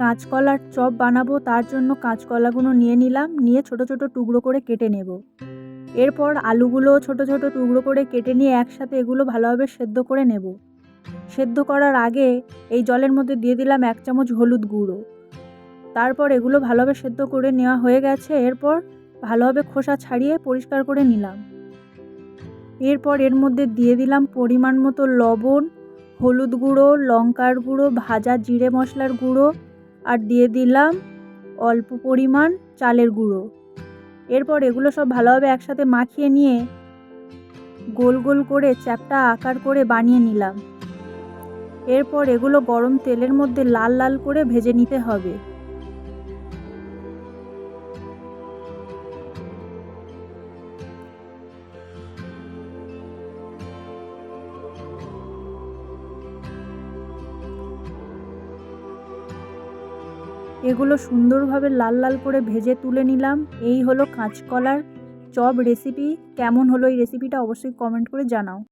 কাঁচকলার চপ বানাবো, তার জন্য কাঁচকলাগুলো নিয়ে নিলাম, নিয়ে ছোট ছোট টুকরো করে কেটে নেব। এরপর আলুগুলো ছোট ছোট টুকরো করে কেটে নিয়ে একসাথে এগুলো ভালোভাবে সেদ্ধ করে নেব। সেদ্ধ করার আগে এই জলের মধ্যে দিয়ে দিলাম 1 চামচ হলুদ গুঁড়ো। তারপর এগুলো ভালোভাবে সেদ্ধ করে নেওয়া হয়ে গেছে। এরপর ভালোভাবে খোসা ছাড়িয়ে পরিষ্কার করে নিলাম। এরপর এর মধ্যে দিয়ে দিলাম পরিমাণ মতো লবণ, হলুদ গুঁড়ো, লঙ্কার গুঁড়ো, ভাজা জিরে মশলার গুঁড়ো, আর দিয়ে দিলাম অল্প পরিমাণ চালের গুঁড়ো। এরপর এগুলো সব ভালোভাবে একসাথে মাখিয়ে নিয়ে গোল গোল করে চ্যাপ্টা আকার করে বানিয়ে নিলাম। এরপর এগুলো গরম তেলের মধ্যে লাল লাল করে ভেজে নিতে হবে। এগুলো সুন্দরভাবে লাল লাল করে ভেজে তুলে নিলাম। এই হলো কাঁচকলার চপ রেসিপি। কেমন হলো এই রেসিপিটা অবশ্যই কমেন্ট করে জানাও।